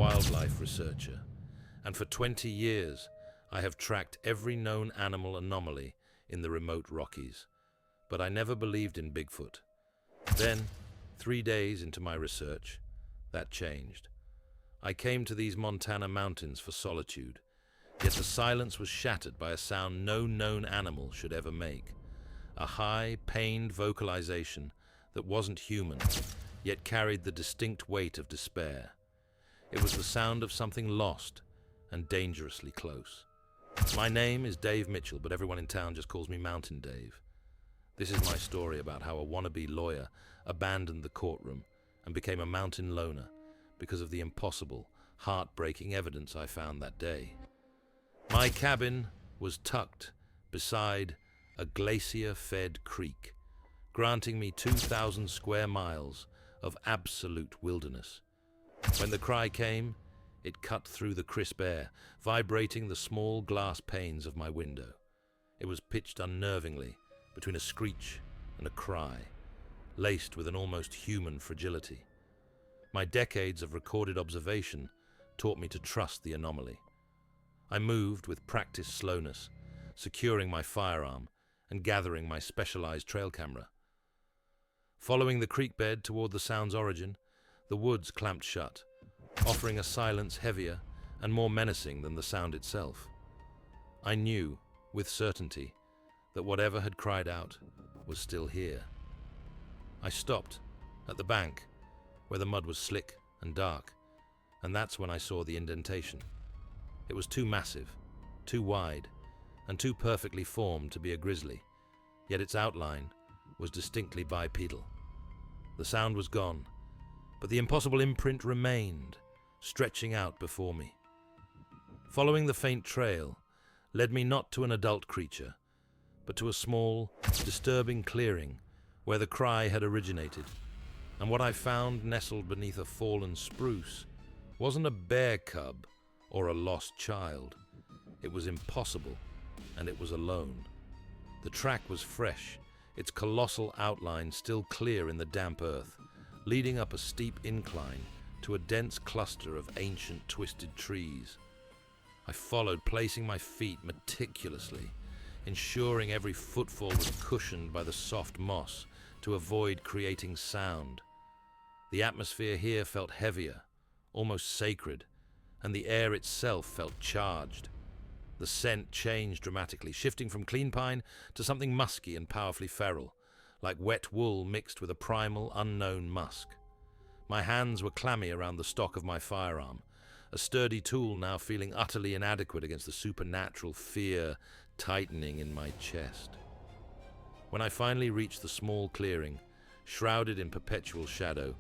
wildlife researcher, and for 20 years I have tracked every known animal anomaly in the remote Rockies. But I never believed in Bigfoot. Then, 3 days into my research, that changed. I came to these Montana mountains for solitude, yet the silence was shattered by a sound no known animal should ever make. A high, pained vocalization that wasn't human, yet carried the distinct weight of despair. It was the sound of something lost and dangerously close. My name is Dave Mitchell, but everyone in town just calls me Mountain Dave. This is my story about how a wannabe lawyer abandoned the courtroom and became a mountain loner because of the impossible, heartbreaking evidence I found that day. My cabin was tucked beside a glacier-fed creek, granting me 2,000 square miles of absolute wilderness. When the cry came, it cut through the crisp air, vibrating the small glass panes of my window. It was pitched unnervingly between a screech and a cry, laced with an almost human fragility. My decades of recorded observation taught me to trust the anomaly. I moved with practiced slowness, securing my firearm and gathering my specialized trail camera. Following the creek bed toward the sound's origin, the woods clamped shut, offering a silence heavier and more menacing than the sound itself. I knew, with certainty, that whatever had cried out was still here. I stopped at the bank, where the mud was slick and dark, and that's when I saw the indentation. It was too massive, too wide, and too perfectly formed to be a grizzly, yet its outline was distinctly bipedal. The sound was gone, but the impossible imprint remained, stretching out before me. Following the faint trail led me not to an adult creature, but to a small, disturbing clearing where the cry had originated. And what I found nestled beneath a fallen spruce wasn't a bear cub or a lost child. It was impossible, and it was alone. The track was fresh, its colossal outline still clear in the damp earth, leading up a steep incline to a dense cluster of ancient twisted trees. I followed, placing my feet meticulously, ensuring every footfall was cushioned by the soft moss to avoid creating sound. The atmosphere here felt heavier, almost sacred, and the air itself felt charged. The scent changed dramatically, shifting from clean pine to something musky and powerfully feral, like wet wool mixed with a primal, unknown musk. My hands were clammy around the stock of my firearm, a sturdy tool now feeling utterly inadequate against the supernatural fear tightening in my chest. When I finally reached the small clearing, shrouded in perpetual shadow,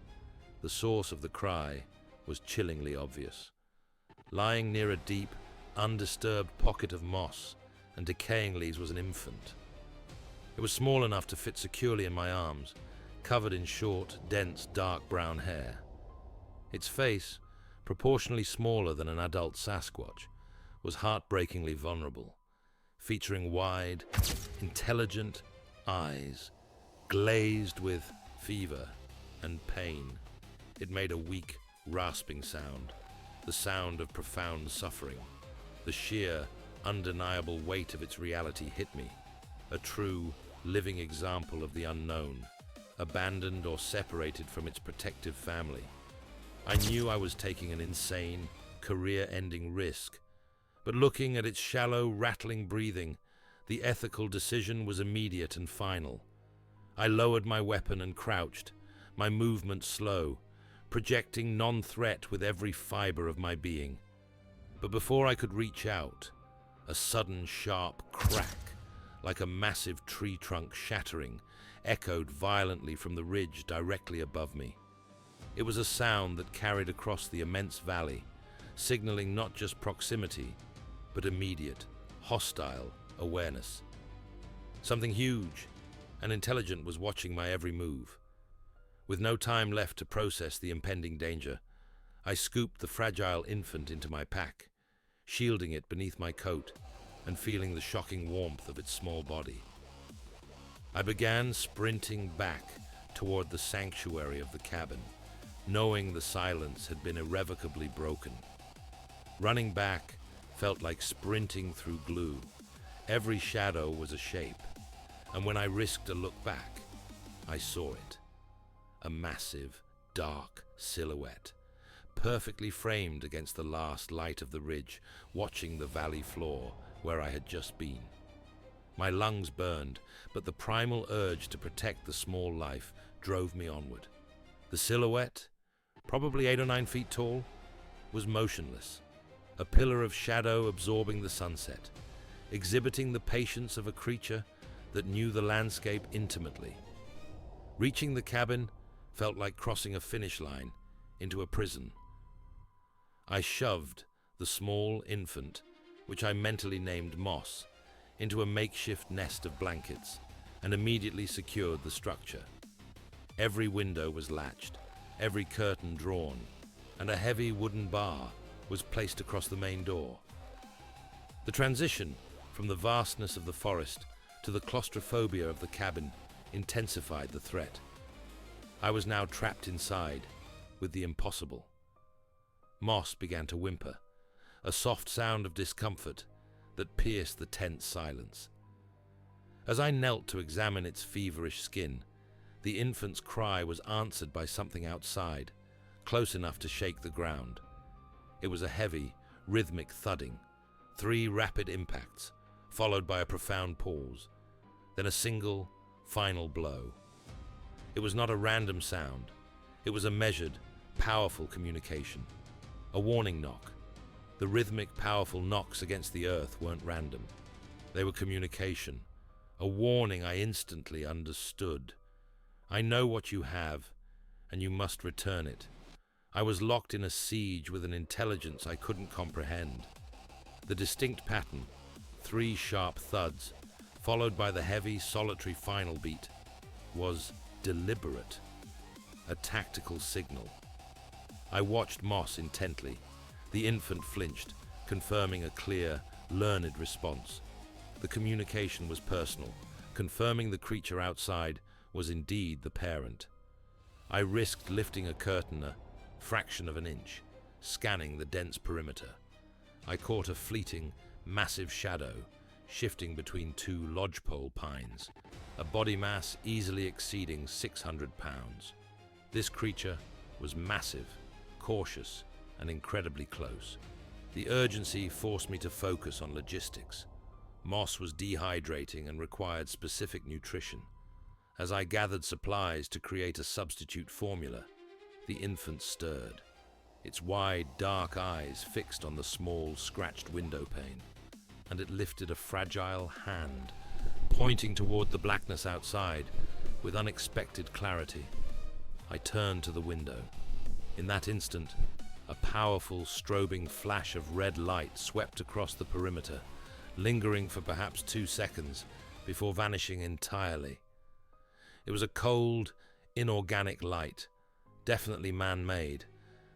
the source of the cry was chillingly obvious. Lying near a deep, undisturbed pocket of moss and decaying leaves was an infant. It was small enough to fit securely in my arms, covered in short, dense, dark brown hair. Its face, proportionally smaller than an adult Sasquatch, was heartbreakingly vulnerable, featuring wide, intelligent eyes, glazed with fever and pain. It made a weak, rasping sound, the sound of profound suffering. The sheer, undeniable weight of its reality hit me, a true, living example of the unknown, abandoned or separated from its protective family. I knew I was taking an insane, career-ending risk, but looking at its shallow, rattling breathing, the ethical decision was immediate and final. I lowered my weapon and crouched, my movement slow, projecting non-threat with every fiber of my being. But before I could reach out, a sudden sharp crack, like a massive tree trunk shattering, echoed violently from the ridge directly above me. It was a sound that carried across the immense valley, signaling not just proximity, but immediate, hostile awareness. Something huge and intelligent was watching my every move. With no time left to process the impending danger, I scooped the fragile infant into my pack, shielding it beneath my coat and feeling the shocking warmth of its small body. I began sprinting back toward the sanctuary of the cabin, knowing the silence had been irrevocably broken. Running back felt like sprinting through glue. Every shadow was a shape, and when I risked a look back, I saw it. A massive, dark silhouette, perfectly framed against the last light of the ridge, watching the valley floor where I had just been. My lungs burned, but the primal urge to protect the small life drove me onward. The silhouette, probably 8 or 9 feet tall, was motionless, a pillar of shadow absorbing the sunset, exhibiting the patience of a creature that knew the landscape intimately. Reaching the cabin felt like crossing a finish line into a prison. I shoved the small infant, which I mentally named Moss, into a makeshift nest of blankets and immediately secured the structure. Every window was latched, every curtain drawn, and a heavy wooden bar was placed across the main door. The transition from the vastness of the forest to the claustrophobia of the cabin intensified the threat. I was now trapped inside with the impossible. Moss began to whimper, a soft sound of discomfort that pierced the tense silence. As I knelt to examine its feverish skin, the infant's cry was answered by something outside, close enough to shake the ground. It was a heavy, rhythmic thudding, 3 rapid impacts, followed by a profound pause, then a single, final blow. It was not a random sound. It was a measured, powerful communication. A warning knock. The rhythmic, powerful knocks against the earth weren't random. They were communication. A warning I instantly understood. I know what you have, and you must return it. I was locked in a siege with an intelligence I couldn't comprehend. The distinct pattern, 3 sharp thuds, followed by the heavy, solitary final beat, was deliberate, a tactical signal. I watched Moss intently. The infant flinched, confirming a clear, learned response. The communication was personal, confirming the creature outside was indeed the parent. I risked lifting a curtain a fraction of an inch, scanning the dense perimeter. I caught a fleeting, massive shadow shifting between 2 lodgepole pines, a body mass easily exceeding 600 pounds. This creature was massive, cautious, and incredibly close. The urgency forced me to focus on logistics. Moss was dehydrating and required specific nutrition. As I gathered supplies to create a substitute formula, the infant stirred, its wide, dark eyes fixed on the small, scratched window pane, and it lifted a fragile hand, pointing toward the blackness outside with unexpected clarity. I turned to the window. In that instant, a powerful, strobing flash of red light swept across the perimeter, lingering for perhaps 2 seconds before vanishing entirely. It was a cold, inorganic light, definitely man-made,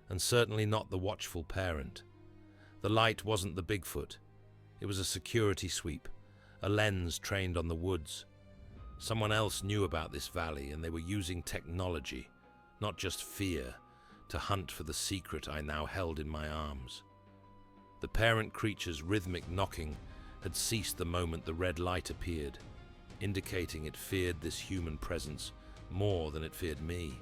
and certainly not the watchful parent. The light wasn't the Bigfoot. It was a security sweep, a lens trained on the woods. Someone else knew about this valley, and they were using technology, not just fear, to hunt for the secret I now held in my arms. The parent creature's rhythmic knocking had ceased the moment the red light appeared, indicating it feared this human presence more than it feared me.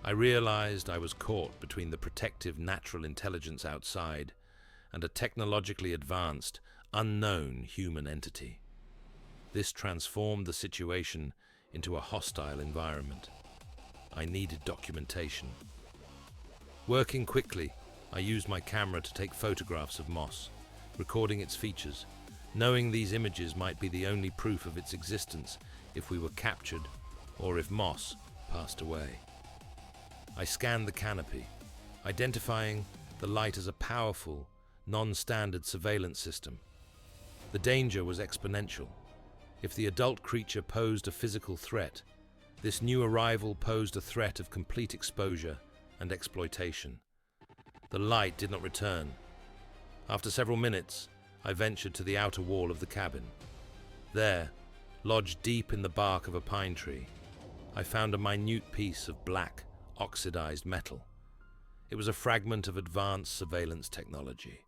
I realized I was caught between the protective natural intelligence outside and a technologically advanced, unknown human entity. This transformed the situation into a hostile environment. I needed documentation. Working quickly, I used my camera to take photographs of Moss, recording its features, knowing these images might be the only proof of its existence if we were captured or if Moss passed away. I scanned the canopy, identifying the light as a powerful, non-standard surveillance system. The danger was exponential. If the adult creature posed a physical threat, this new arrival posed a threat of complete exposure and exploitation. The light did not return. After several minutes, I ventured to the outer wall of the cabin. There, lodged deep in the bark of a pine tree, I found a minute piece of black, oxidized metal. It was a fragment of advanced surveillance technology,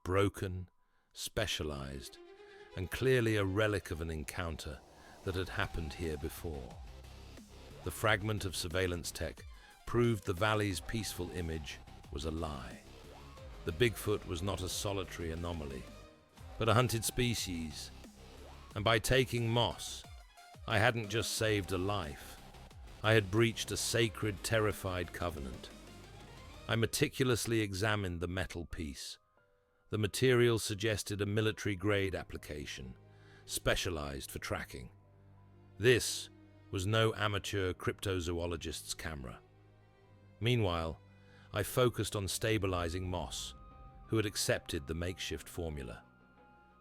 broken, specialized, and clearly a relic of an encounter that had happened here before. The fragment of surveillance tech proved the valley's peaceful image was a lie. The Bigfoot was not a solitary anomaly, but a hunted species. And by taking moss, I hadn't just saved a life. I had breached a sacred, terrified covenant. I meticulously examined the metal piece. The material suggested a military-grade application, specialized for tracking. This was no amateur cryptozoologist's camera. Meanwhile, I focused on stabilizing Moss, who had accepted the makeshift formula.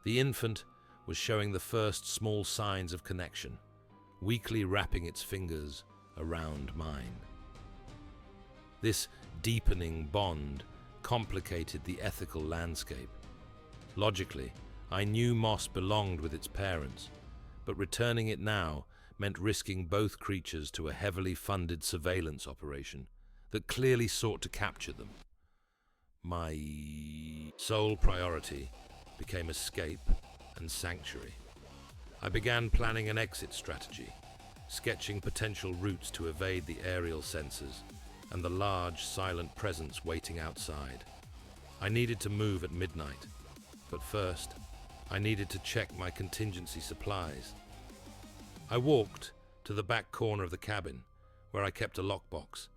The infant was showing the first small signs of connection, weakly wrapping its fingers around mine. This deepening bond complicated the ethical landscape. Logically, I knew Moss belonged with its parents, but returning it now meant risking both creatures to a heavily funded surveillance operation that clearly sought to capture them. My sole priority became escape and sanctuary. I began planning an exit strategy, sketching potential routes to evade the aerial sensors and the large, silent presence waiting outside. I needed to move at midnight, but first, I needed to check my contingency supplies. I walked to the back corner of the cabin, where I kept a lockbox,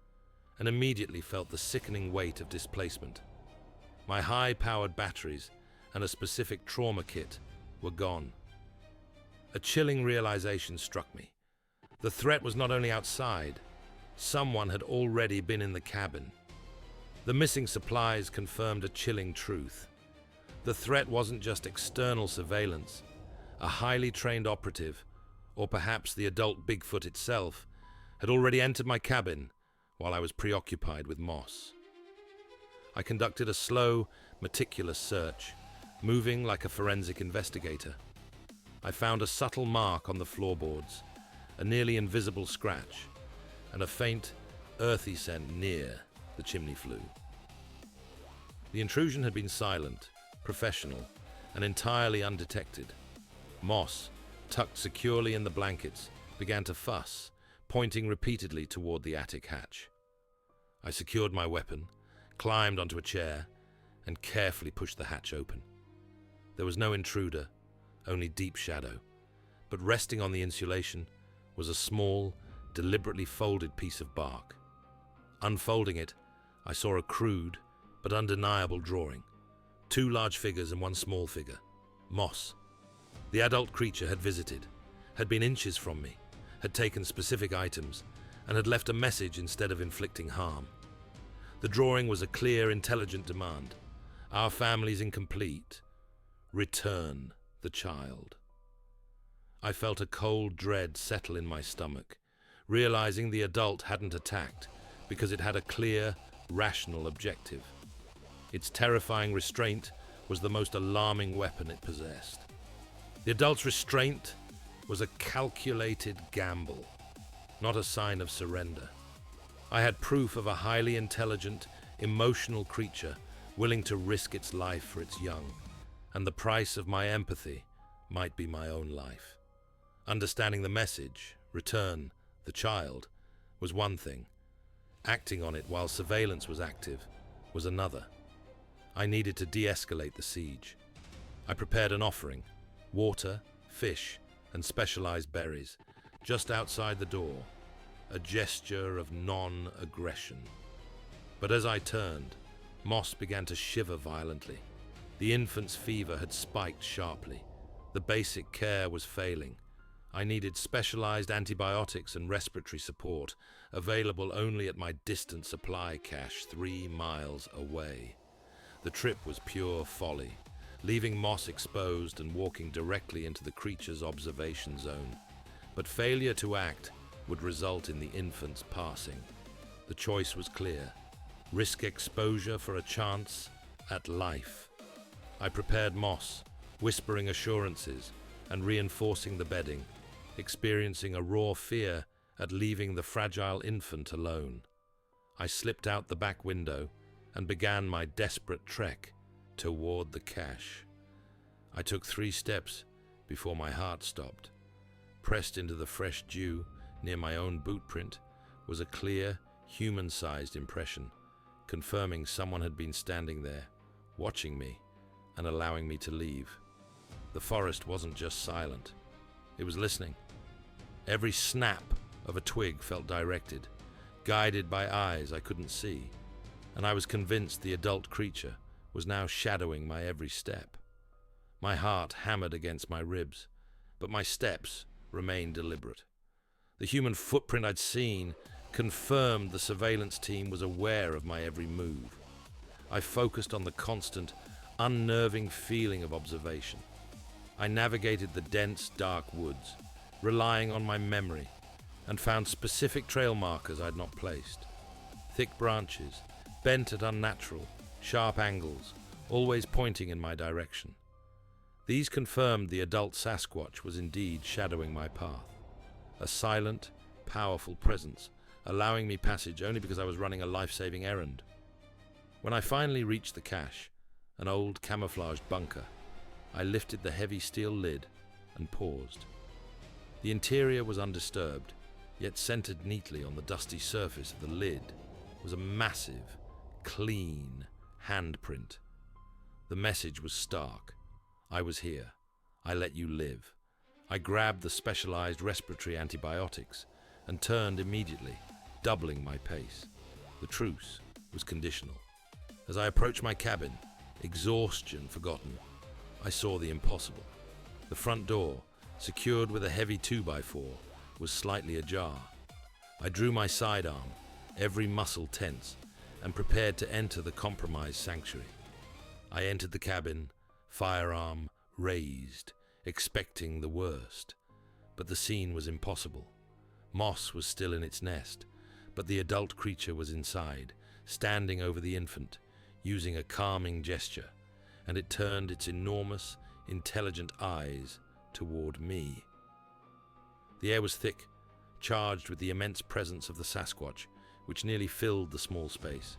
and immediately felt the sickening weight of displacement. My high-powered batteries and a specific trauma kit were gone. A chilling realization struck me. The threat was not only outside, someone had already been in the cabin. The missing supplies confirmed a chilling truth. The threat wasn't just external surveillance. A highly trained operative, or perhaps the adult Bigfoot itself, had already entered my cabin while I was preoccupied with Moss. I conducted a slow, meticulous search, moving like a forensic investigator. I found a subtle mark on the floorboards, a nearly invisible scratch, and a faint, earthy scent near the chimney flue. The intrusion had been silent, professional, and entirely undetected. Moss, tucked securely in the blankets, began to fuss, pointing repeatedly toward the attic hatch. I secured my weapon, climbed onto a chair, and carefully pushed the hatch open. There was no intruder, only deep shadow, but resting on the insulation was a small, deliberately folded piece of bark. Unfolding it, I saw a crude but undeniable drawing. 2 large figures and 1 small figure. Moss. The adult creature had visited, had been inches from me, had taken specific items, and had left a message instead of inflicting harm. The drawing was a clear, intelligent demand. Our family's incomplete. Return the child. I felt a cold dread settle in my stomach, realizing the adult hadn't attacked because it had a clear, rational objective. Its terrifying restraint was the most alarming weapon it possessed. The adult's restraint was a calculated gamble, not a sign of surrender. I had proof of a highly intelligent, emotional creature willing to risk its life for its young, and the price of my empathy might be my own life. Understanding the message, return the child, was one thing. Acting on it while surveillance was active was another. I needed to de-escalate the siege. I prepared an offering, water, fish, and specialized berries, just outside the door, a gesture of non-aggression. But as I turned, Moss began to shiver violently. The infant's fever had spiked sharply. The basic care was failing. I needed specialized antibiotics and respiratory support, available only at my distant supply cache 3 miles away. The trip was pure folly, leaving Moss exposed and walking directly into the creature's observation zone. But failure to act would result in the infant's passing. The choice was clear. Risk exposure for a chance at life. I prepared Moss, whispering assurances and reinforcing the bedding, experiencing a raw fear at leaving the fragile infant alone. I slipped out the back window and began my desperate trek toward the cache. I took 3 steps before my heart stopped. Pressed into the fresh dew near my own boot print was a clear, human-sized impression, confirming someone had been standing there, watching me and allowing me to leave. The forest wasn't just silent. It was listening. Every snap of a twig felt directed, guided by eyes I couldn't see, and I was convinced the adult creature was now shadowing my every step. My heart hammered against my ribs, but my steps remained deliberate. The human footprint I'd seen confirmed the surveillance team was aware of my every move. I focused on the constant, unnerving feeling of observation. I navigated the dense, dark woods, relying on my memory, and found specific trail markers I'd not placed. Thick branches, bent at unnatural, sharp angles, always pointing in my direction. These confirmed the adult Sasquatch was indeed shadowing my path, a silent, powerful presence, allowing me passage only because I was running a life-saving errand. When I finally reached the cache, an old camouflaged bunker, I lifted the heavy steel lid and paused. The interior was undisturbed, yet centered neatly on the dusty surface of the lid was a massive, clean handprint. The message was stark. I was here. I let you live. I grabbed the specialized respiratory antibiotics and turned immediately, doubling my pace. The truce was conditional. As I approached my cabin, exhaustion forgotten, I saw the impossible. The front door, secured with a heavy 2x4, was slightly ajar. I drew my sidearm, every muscle tense, and prepared to enter the compromised sanctuary. I entered the cabin, firearm raised, expecting the worst. But the scene was impossible. Moss was still in its nest, but the adult creature was inside, standing over the infant, using a calming gesture, and it turned its enormous, intelligent eyes toward me. The air was thick, charged with the immense presence of the Sasquatch, which nearly filled the small space.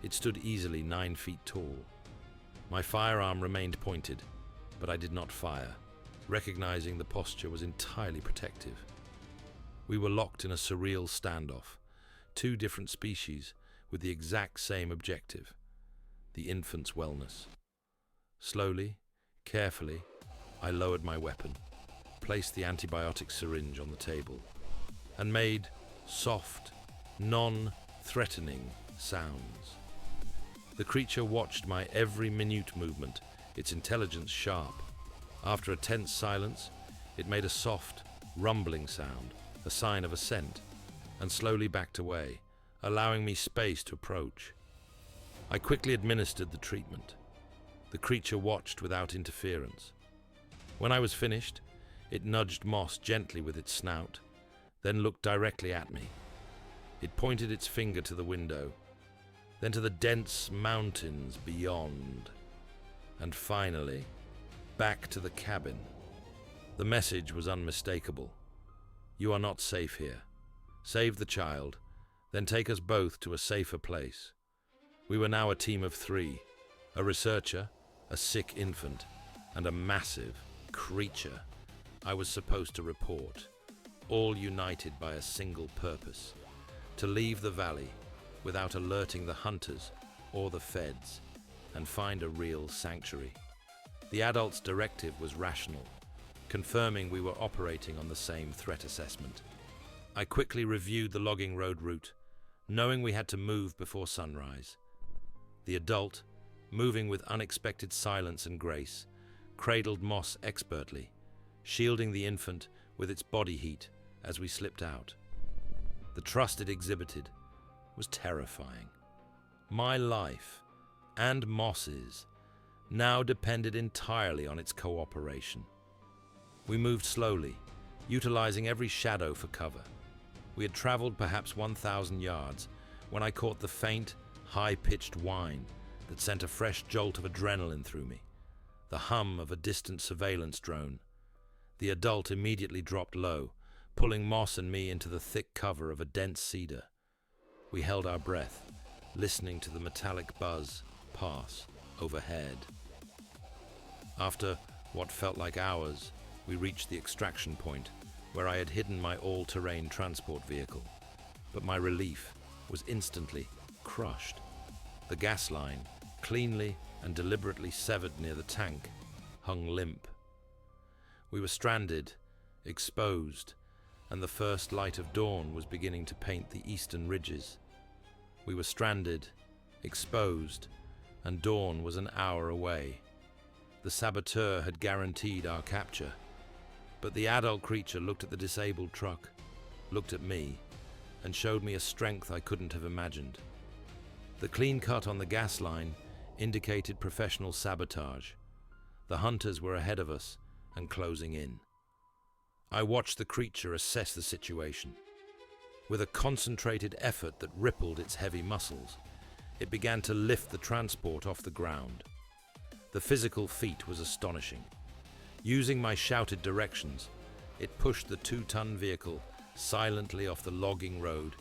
It stood easily 9 feet tall. My firearm remained pointed, but I did not fire, recognizing the posture was entirely protective. We were locked in a surreal standoff, 2 different species with the exact same objective, the infant's wellness. Slowly, carefully, I lowered my weapon, placed the antibiotic syringe on the table, and made soft, non-threatening sounds. The creature watched my every minute movement, its intelligence sharp. After a tense silence, it made a soft, rumbling sound, a sign of assent, and slowly backed away, allowing me space to approach. I quickly administered the treatment. The creature watched without interference. When I was finished, it nudged Moss gently with its snout, then looked directly at me. It pointed its finger to the window, then to the dense mountains beyond, and finally, back to the cabin. The message was unmistakable. You are not safe here. Save the child, then take us both to a safer place. We were now a team of 3, a researcher, a sick infant, and a massive creature I was supposed to report, all united by a single purpose: to leave the valley without alerting the hunters or the feds and find a real sanctuary. The adult's directive was rational, confirming we were operating on the same threat assessment. I quickly reviewed the logging road route, knowing we had to move before sunrise. The adult, moving with unexpected silence and grace, cradled Moss expertly, shielding the infant with its body heat as we slipped out. The trust it exhibited was terrifying. My life, and Moss's, now depended entirely on its cooperation. We moved slowly, utilizing every shadow for cover. We had traveled perhaps 1,000 yards when I caught the faint, high-pitched whine that sent a fresh jolt of adrenaline through me, the hum of a distant surveillance drone. The adult immediately dropped low, pulling Moss and me into the thick cover of a dense cedar. We held our breath, listening to the metallic buzz pass overhead. After what felt like hours, we reached the extraction point, where I had hidden my all-terrain transport vehicle. But my relief was instantly crushed. The gas line, cleanly and deliberately severed near the tank, hung limp. We were stranded, exposed, and the first light of dawn was beginning to paint the eastern ridges. We were stranded, exposed, and dawn was an hour away. The saboteur had guaranteed our capture. But the adult creature looked at the disabled truck, looked at me, and showed me a strength I couldn't have imagined. The clean cut on the gas line indicated professional sabotage. The hunters were ahead of us and closing in. I watched the creature assess the situation. With a concentrated effort that rippled its heavy muscles, it began to lift the transport off the ground. The physical feat was astonishing. Using my shouted directions, it pushed the 2-ton vehicle silently off the logging road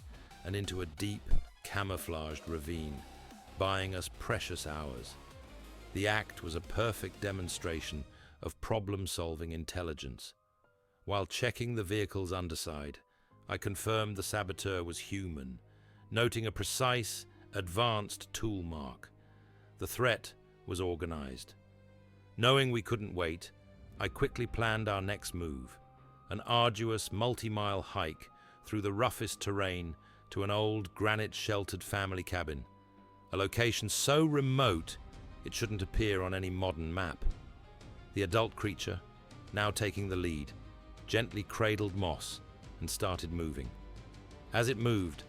and into a deep, camouflaged ravine, buying us precious hours. The act was a perfect demonstration of problem-solving intelligence. While checking the vehicle's underside, I confirmed the saboteur was human, noting a precise, advanced tool mark. The threat was organized. Knowing we couldn't wait, I quickly planned our next move, an arduous multi-mile hike through the roughest terrain to an old granite-sheltered family cabin, a location so remote it shouldn't appear on any modern map. The adult creature, now taking the lead, gently cradled Moss and started moving. As it moved,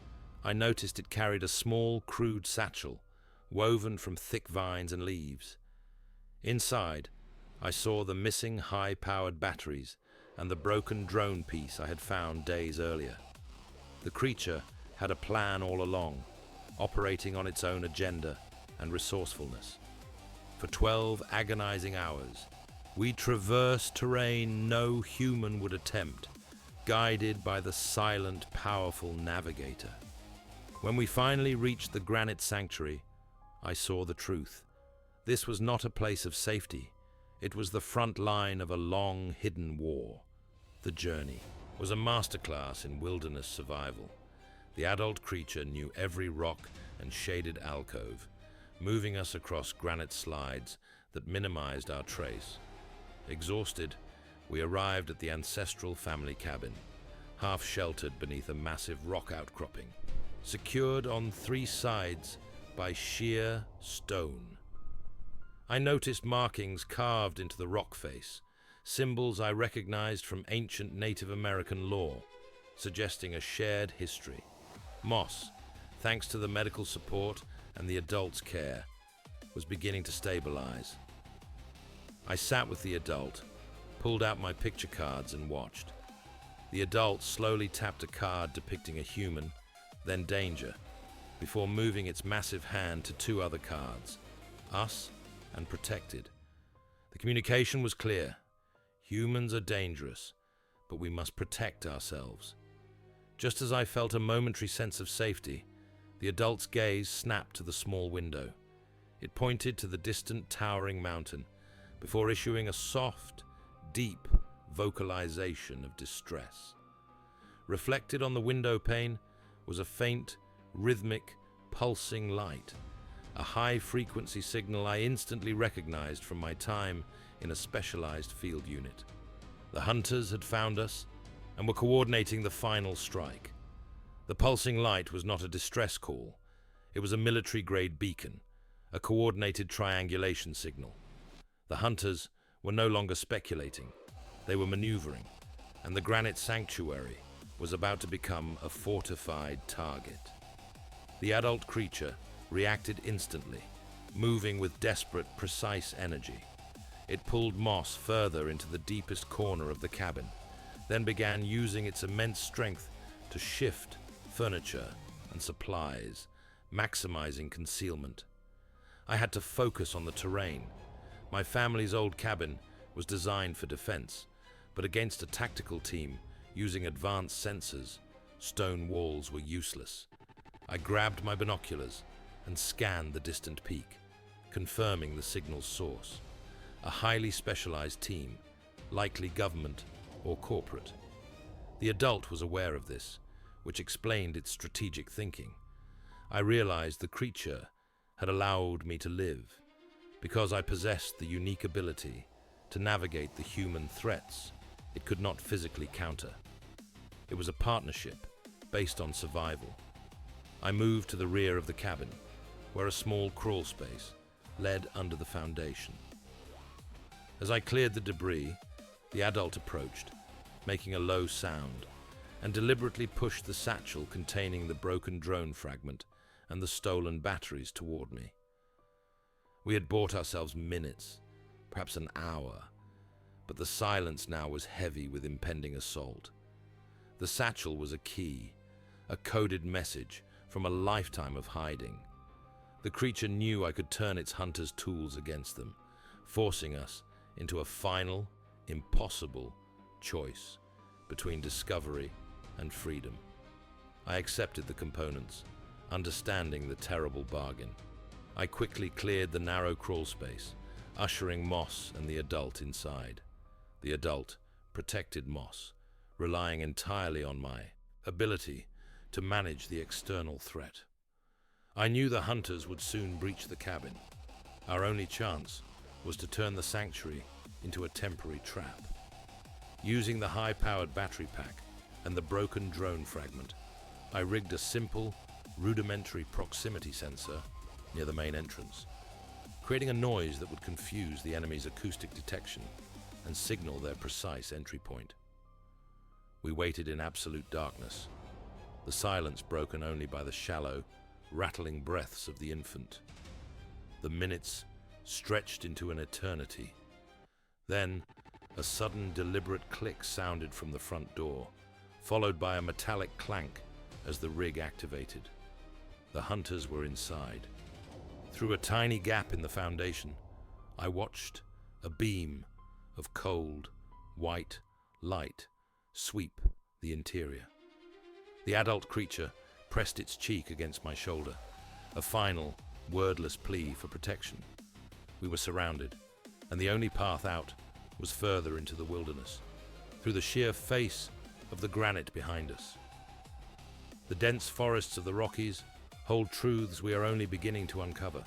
I noticed it carried a small, crude satchel woven from thick vines and leaves. Inside, I saw the missing high-powered batteries and the broken drone piece I had found days earlier. The creature had a plan all along, operating on its own agenda and resourcefulness. For 12 agonizing hours, we traversed terrain no human would attempt, guided by the silent, powerful navigator. When we finally reached the granite sanctuary, I saw the truth. This was not a place of safety. It was the front line of a long, hidden war. The journey was a masterclass in wilderness survival. The adult creature knew every rock and shaded alcove, moving us across granite slides that minimized our trace. Exhausted, we arrived at the ancestral family cabin, half sheltered beneath a massive rock outcropping, secured on 3 sides by sheer stone. I noticed markings carved into the rock face, symbols I recognized from ancient Native American lore, suggesting a shared history. Moss, thanks to the medical support and the adult's care, was beginning to stabilize. I sat with the adult, pulled out my picture cards and watched. The adult slowly tapped a card depicting a human, then danger, before moving its massive hand to 2 other cards, us and protected. The communication was clear. Humans are dangerous, but we must protect ourselves. Just as I felt a momentary sense of safety, the adult's gaze snapped to the small window. It pointed to the distant towering mountain before issuing a soft, deep vocalization of distress. Reflected on the window pane was a faint, rhythmic, pulsing light, a high-frequency signal I instantly recognized from my time in a specialized field unit. The hunters had found us and were coordinating the final strike. The pulsing light was not a distress call. It was a military-grade beacon, a coordinated triangulation signal. The hunters were no longer speculating. They were maneuvering, and the granite sanctuary was about to become a fortified target. The adult creature reacted instantly, moving with desperate, precise energy. It pulled Moss further into the deepest corner of the cabin, then began using its immense strength to shift furniture and supplies, maximizing concealment. I had to focus on the terrain. My family's old cabin was designed for defense, but against a tactical team using advanced sensors, stone walls were useless. I grabbed my binoculars and scanned the distant peak, confirming the signal's source. A highly specialized team, likely government or corporate. The adult was aware of this, which explained its strategic thinking. I realized the creature had allowed me to live because I possessed the unique ability to navigate the human threats it could not physically counter. It was a partnership based on survival. I moved to the rear of the cabin, where a small crawl space led under the foundation. As I cleared the debris, the adult approached, making a low sound, and deliberately pushed the satchel containing the broken drone fragment and the stolen batteries toward me. We had bought ourselves minutes, perhaps an hour, but the silence now was heavy with impending assault. The satchel was a key, a coded message from a lifetime of hiding. The creature knew I could turn its hunter's tools against them, forcing us into a final, impossible choice between discovery and freedom. I accepted the components, understanding the terrible bargain. I quickly cleared the narrow crawl space, ushering Moss and the adult inside. The adult protected Moss, relying entirely on my ability to manage the external threat. I knew the hunters would soon breach the cabin. Our only chance was to turn the sanctuary into a temporary trap. Using the high-powered battery pack and the broken drone fragment, I rigged a simple, rudimentary proximity sensor near the main entrance, creating a noise that would confuse the enemy's acoustic detection and signal their precise entry point. We waited in absolute darkness, the silence broken only by the shallow, rattling breaths of the infant. The minutes stretched into an eternity. Then, a sudden, deliberate click sounded from the front door, followed by a metallic clank as the rig activated. The hunters were inside. Through a tiny gap in the foundation, I watched a beam of cold, white light sweep the interior. The adult creature pressed its cheek against my shoulder, a final, wordless plea for protection. We were surrounded, and the only path out was further into the wilderness, through the sheer face of the granite behind us. The dense forests of the Rockies hold truths we are only beginning to uncover,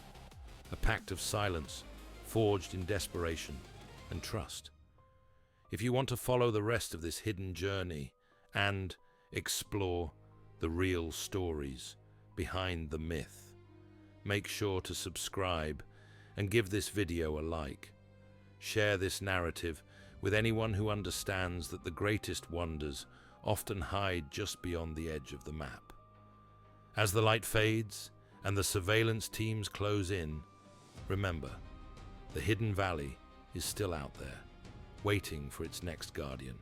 a pact of silence forged in desperation and trust. If you want to follow the rest of this hidden journey and explore the real stories behind the myth, make sure to subscribe and give this video a like. Share this narrative with anyone who understands that the greatest wonders often hide just beyond the edge of the map. As the light fades and the surveillance teams close in, remember, the hidden valley is still out there, waiting for its next guardian.